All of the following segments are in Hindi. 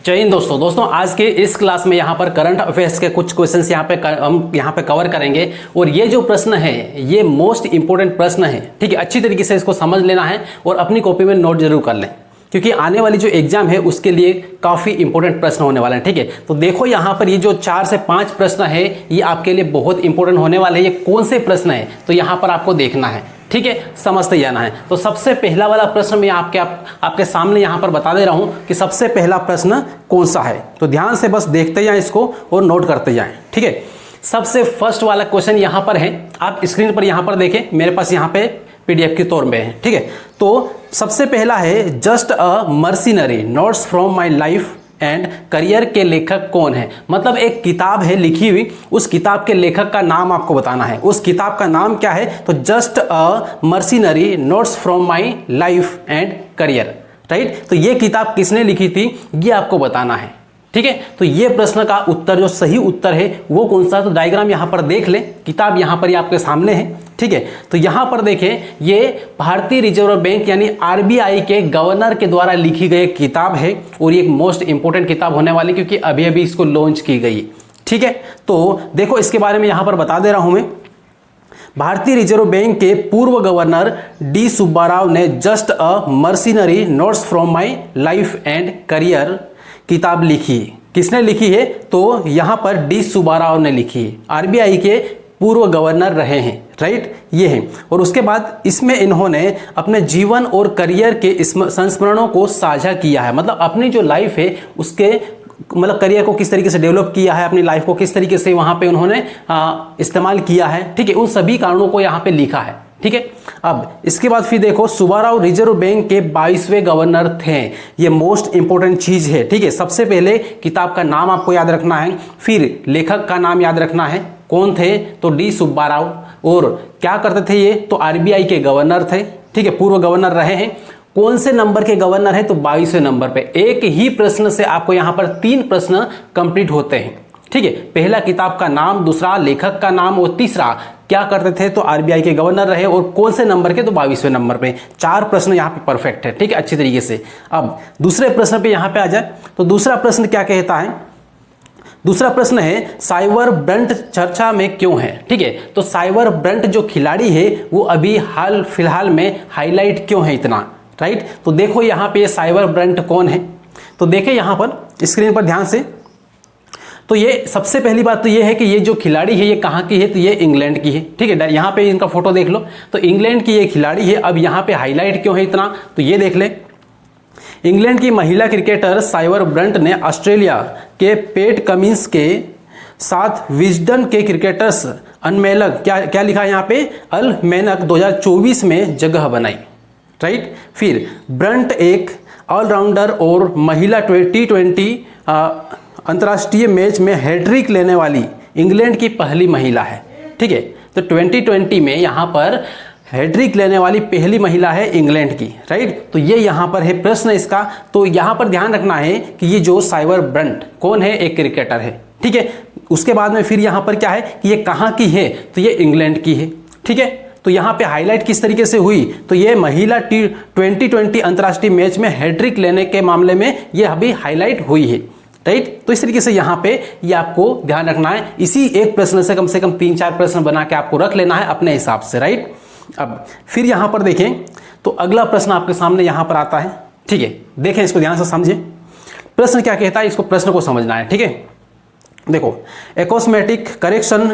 जय हिंद दोस्तों आज के इस क्लास में यहाँ पर करंट अफेयर्स के कुछ क्वेश्चंस हम यहाँ पे कवर करेंगे। और ये जो प्रश्न है ये मोस्ट इंपोर्टेंट प्रश्न है, ठीक है। अच्छी तरीके से इसको समझ लेना है और अपनी कॉपी में नोट जरूर कर लें, क्योंकि आने वाली जो एग्जाम है उसके लिए काफ़ी इंपॉर्टेंट प्रश्न होने वाले हैं, ठीक है। तो देखो यहाँ पर ये जो 4 से 5 प्रश्न है ये आपके लिए बहुत इंपॉर्टेंट होने वाले हैं। ये कौन से प्रश्न है तो यहाँ पर आपको देखना है, ठीक है, समझते जाना है। तो सबसे पहला वाला प्रश्न मैं आपके सामने यहाँ पर बता दे रहा हूँ कि सबसे पहला प्रश्न कौन सा है। तो ध्यान से बस देखते जाएं इसको और नोट करते जाएं, ठीक है। सबसे फर्स्ट वाला क्वेश्चन यहाँ पर है, आप स्क्रीन पर यहाँ पर देखें, मेरे पास यहाँ पे PDF के तौर में है, ठीक है। तो सबसे पहला है just a mercenary notes from my life and career के लेखक कौन है। मतलब एक किताब है लिखी हुई, उस किताब के लेखक का नाम आपको बताना है। उस किताब का नाम क्या है तो just a mercenary notes from my life and career, right. तो ये किताब किसने लिखी थी ये आपको बताना है, ठीक है। तो ये प्रश्न का उत्तर जो सही उत्तर है वो कौन सा, तो डायग्राम यहां पर देख ले, किताब यहां पर आपके सामने है, ठीक है। तो यहां पर देखें ये भारतीय रिजर्व बैंक यानी RBI के गवर्नर के द्वारा लिखी गई किताब है और ये एक मोस्ट इंपोर्टेंट किताब होने वाली, क्योंकि अभी अभी इसको लॉन्च की गई, ठीक है। तो देखो इसके बारे में यहां पर बता दे रहा हूं मैं। भारतीय रिजर्व बैंक के पूर्व गवर्नर D सुब्बाराव ने just a mercenary notes from my life and career किताब लिखी है। किसने लिखी है तो यहां पर D सुब्बाराव ने लिखी है, RBI के पूर्व गवर्नर रहे हैं, राइट, ये हैं। और उसके बाद इसमें इन्होंने अपने जीवन और करियर के संस्मरणों को साझा किया है। मतलब अपनी जो लाइफ है उसके मतलब करियर को किस तरीके से डेवलप किया है, अपनी लाइफ को किस तरीके से वहां पे उन्होंने इस्तेमाल किया है, ठीक है, उन सभी कारणों को यहाँ पे लिखा है, ठीक है। अब इसके बाद फिर देखो सुब्बाराव रिजर्व बैंक के 22वें गवर्नर थे। ये मोस्ट इंपोर्टेंट चीज है, ठीक है। सबसे पहले किताब का नाम आपको याद रखना है, फिर लेखक का नाम याद रखना है, कौन थे तो D सुब्बाराव, और क्या करते थे ये तो RBI के गवर्नर थे, ठीक है, पूर्व गवर्नर रहे हैं। कौन से नंबर के गवर्नर है तो 22वें नंबर पे। एक ही प्रश्न से आपको यहाँ पर 3 प्रश्न कंप्लीट होते हैं, ठीक है। पहला किताब का नाम, दूसरा लेखक का नाम और तीसरा क्या करते थे तो RBI के गवर्नर रहे और कौन से नंबर के तो 22वें नंबर पे। 4 प्रश्न यहाँ पे परफेक्ट है, ठीक है, अच्छी तरीके से। अब दूसरे प्रश्न पे यहाँ पे आ जाए तो दूसरा प्रश्न क्या कहता है, दूसरा प्रश्न है साइवर ब्रंट चर्चा में क्यों है, ठीक है। तो साइवर ब्रंट जो खिलाड़ी है वो अभी हाल फिलहाल में हाईलाइट क्यों है इतना, राइट। तो देखो यहाँ पे साइबर ब्रंट कौन है, तो देखें यहाँ पर स्क्रीन पर ध्यान से। तो ये सबसे पहली बात तो ये है कि ये जो खिलाड़ी है ये कहाँ की है तो ये इंग्लैंड की है, ठीक है। यहाँ पे इनका फोटो देख लो, तो इंग्लैंड की ये खिलाड़ी है। अब यहाँ पे हाईलाइट क्यों है इतना तो ये देख ले। इंग्लैंड की महिला क्रिकेटर साइवर ब्रंट ने ऑस्ट्रेलिया के पेट कमिंस के साथ विजडन के क्रिकेटर्स अनमेलक क्या लिखा है यहाँ पे अलमेनक 2024 में जगह बनाई, राइट। फिर ब्रंट एक ऑलराउंडर और महिला T20 अंतर्राष्ट्रीय मैच में हैट्रिक लेने वाली इंग्लैंड की पहली महिला है, ठीक है। तो 2020 में यहाँ पर हैट्रिक लेने वाली पहली महिला है इंग्लैंड की, राइट। तो ये यहाँ पर है प्रश्न इसका। तो यहाँ पर ध्यान रखना है कि ये जो साइवर ब्रंट कौन है, एक क्रिकेटर है, ठीक है। उसके बाद में फिर यहाँ पर क्या है कि ये कहाँ की है तो ये इंग्लैंड की है, ठीक है। तो यहाँ पे हाईलाइट किस तरीके से हुई तो ये महिला T20 अंतर्राष्ट्रीय मैच में हैट्रिक लेने के मामले में ये अभी हाईलाइट हुई है, राइट। तो इस तरीके से यहाँ पे ये आपको ध्यान रखना है। इसी एक प्रश्न से कम 3-4 प्रश्न बना के आपको रख लेना है अपने हिसाब से, राइट। अब फिर यहाँ पर देखें तो अगला प्रश्न आपके सामने यहाँ पर आता है, ठीक है। देखें इसको ध्यान से समझें, प्रश्न क्या कहता है, इसको प्रश्न को समझना है, ठीक है। देखो एकोस्मेटिक करेक्शन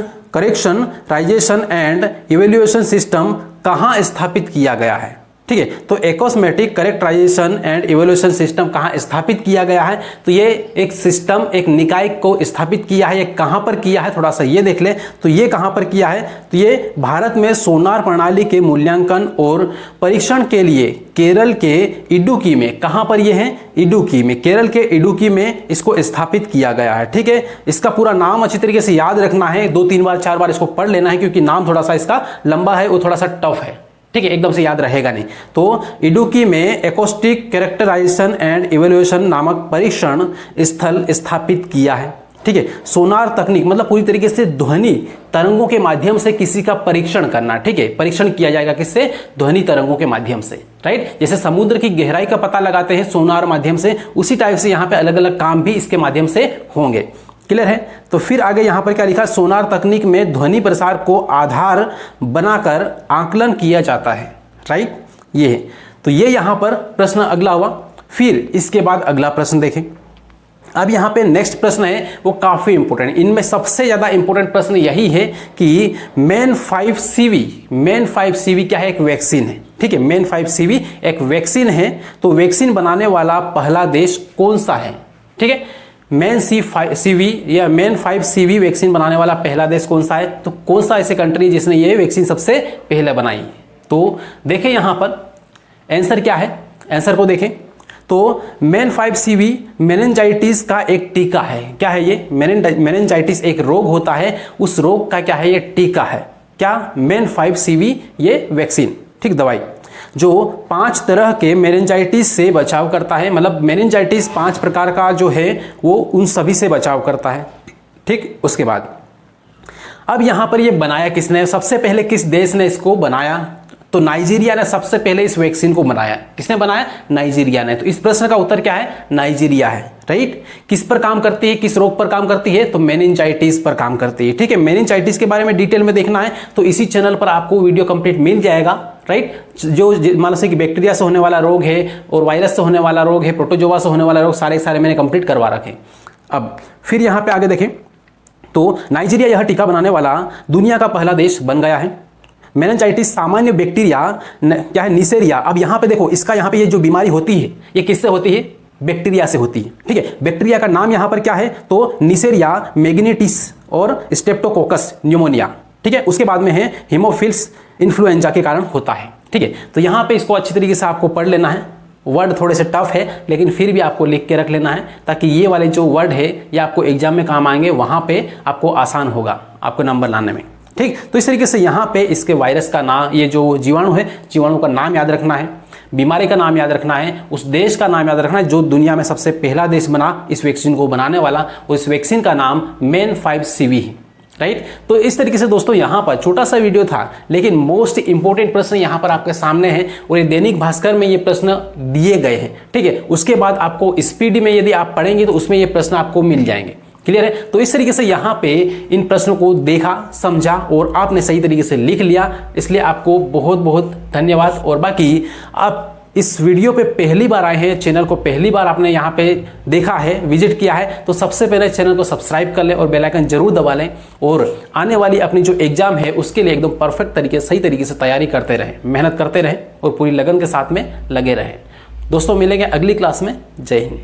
राइजेशन एंड इवेल्युएशन सिस्टम कहाँ स्थापित किया गया है, ठीक है। तो एकोस्मेटिक करेक्टराइजेशन एंड इवोल्यूशन सिस्टम कहाँ स्थापित किया गया है तो ये एक सिस्टम, एक निकाय को स्थापित किया है। ये कहाँ पर किया है थोड़ा सा ये देख ले। तो ये कहाँ पर किया है तो ये भारत में सोनार प्रणाली के मूल्यांकन और परीक्षण के लिए केरल के इडुक्की में, कहाँ पर ये है इडुक्की में, केरल के इडुक्की में इसको स्थापित किया गया है, ठीक है। इसका पूरा नाम अच्छी तरीके से याद रखना है, 2-3 बार 4 बार इसको पढ़ लेना है, क्योंकि नाम थोड़ा सा इसका लंबा है, वो थोड़ा सा टफ है, ठीक है, एकदम से याद रहेगा नहीं। तो इडुक्की में एकोस्टिक कैरेक्टराइजेशन एंड इवेल्युएशन नामक परीक्षण स्थल स्थापित किया है, ठीक है। सोनार तकनीक मतलब पूरी तरीके से ध्वनि तरंगों के माध्यम से किसी का परीक्षण करना, ठीक है। परीक्षण किया जाएगा किससे? ध्वनि तरंगों के माध्यम से, राइट। जैसे समुद्र की गहराई का पता लगाते हैं सोनार माध्यम से, उसी टाइप से यहाँ पे अलग अलग काम भी इसके माध्यम से होंगे। क्लियर है? तो फिर आगे यहाँ पर क्या लिखा? सोनार तकनीक में ध्वनि प्रसार को आधार बनाकर आकलन किया जाता है, राइट। ये है, तो ये यहाँ पर प्रश्न अगला हुआ। फिर इसके बाद अगला प्रश्न देखें। अब यहाँ पे नेक्स्ट प्रश्न है वो काफ़ी इंपॉर्टेंट, इनमें सबसे ज़्यादा इंपॉर्टेंट प्रश्न यही है कि मेन 5CV क्या है? एक वैक्सीन है, ठीक है। मेन 5CV एक वैक्सीन है, तो वैक्सीन बनाने वाला पहला देश कौन सा है? ठीक है, मेन 5CV वैक्सीन बनाने वाला पहला देश कौन सा है? तो कौन सा ऐसे कंट्री जिसने ये वैक्सीन सबसे पहले बनाई है? तो देखें यहाँ पर आंसर क्या है, आंसर को देखें तो मेन 5CV मेनिंजाइटिस का एक टीका है। क्या है ये? मेनिंजाइटिस एक रोग होता है, उस रोग का क्या है? ये टीका है। क्या? मेन 5CV ये वैक्सीन, ठीक, दवाई जो 5 तरह के मेनिंजाइटिस से बचाव करता है। मतलब मेनिंजाइटिस 5 प्रकार का जो है वो उन सभी से बचाव करता है, ठीक। उसके बाद अब यहां पर ये बनाया किसने? सबसे पहले किस देश ने इसको बनाया? तो नाइजीरिया ने सबसे पहले इस वैक्सीन को बनाया। किसने बनाया? नाइजीरिया ने। तो इस प्रश्न का उत्तर क्या है? नाइजीरिया है, राइट। किस पर काम करती है? किस रोग पर काम करती है? तो मेनिंजाइटिस पर काम करती है, ठीक है। मेनिंजाइटिस के बारे में डिटेल में देखना है तो इसी चैनल पर आपको वीडियो कंप्लीट मिल जाएगा, राइट। जो मान लो कि बैक्टीरिया से होने वाला रोग है और वायरस से होने वाला रोग है, प्रोटोजोआ से होने वाला रोग, सारे मैंने कंप्लीट करवा रखे। अब फिर यहाँ पे आगे देखें तो नाइजीरिया यह टीका बनाने वाला दुनिया का पहला देश बन गया है। मेनिंजाइटिस सामान्य बैक्टीरिया क्या है? नीसेरिया। अब यहाँ पे देखो, इसका यहाँ पे ये जो बीमारी होती है ये किससे होती है? बैक्टीरिया से होती है, ठीक है। बैक्टीरिया का नाम यहाँ पर क्या है? तो नीसेरिया मैग्नेटिस और स्ट्रेप्टोकोकस न्यूमोनिया, ठीक है। उसके बाद में है हीमोफिल्स इन्फ्लुएंजा के कारण होता है, ठीक है। तो यहाँ पे इसको अच्छी तरीके से आपको पढ़ लेना है। वर्ड थोड़े से टफ है लेकिन फिर भी आपको लिख के रख लेना है ताकि ये वाले जो वर्ड है ये आपको एग्जाम में काम आएंगे, वहाँ पे आपको आसान होगा आपको नंबर लाने में, ठीक। तो इस तरीके से यहाँ पे इसके वायरस का नाम, ये जो जीवाणु है, जीवाणु का नाम याद रखना है, बीमारी का नाम याद रखना है, उस देश का नाम याद रखना है जो दुनिया में सबसे पहला देश बना इस वैक्सीन को बनाने वाला, उस वैक्सीन का नाम मेन 5CV है, राइट। तो इस तरीके से दोस्तों यहाँ पर छोटा सा वीडियो था लेकिन मोस्ट इंपोर्टेंट प्रश्न यहाँ पर आपके सामने है और ये दैनिक भास्कर में ये प्रश्न दिए गए हैं, ठीक है। उसके बाद आपको स्पीड में यदि आप पढ़ेंगे तो उसमें ये प्रश्न आपको मिल जाएंगे। क्लियर है? तो इस तरीके से यहाँ पे इन प्रश्नों को देखा, समझा और आपने सही तरीके से लिख लिया, इसलिए आपको बहुत बहुत धन्यवाद। और बाकी आप इस वीडियो पे पहली बार आए हैं, चैनल को पहली बार आपने यहाँ पे देखा है, विजिट किया है, तो सबसे पहले चैनल को सब्सक्राइब कर लें और बेल आइकन जरूर दबा लें और आने वाली अपनी जो एग्जाम है उसके लिए एकदम परफेक्ट तरीके, सही तरीके से तैयारी करते रहें, मेहनत करते रहें और पूरी लगन के साथ में लगे रहें। दोस्तों मिलेंगे अगली क्लास में। जय हिंद।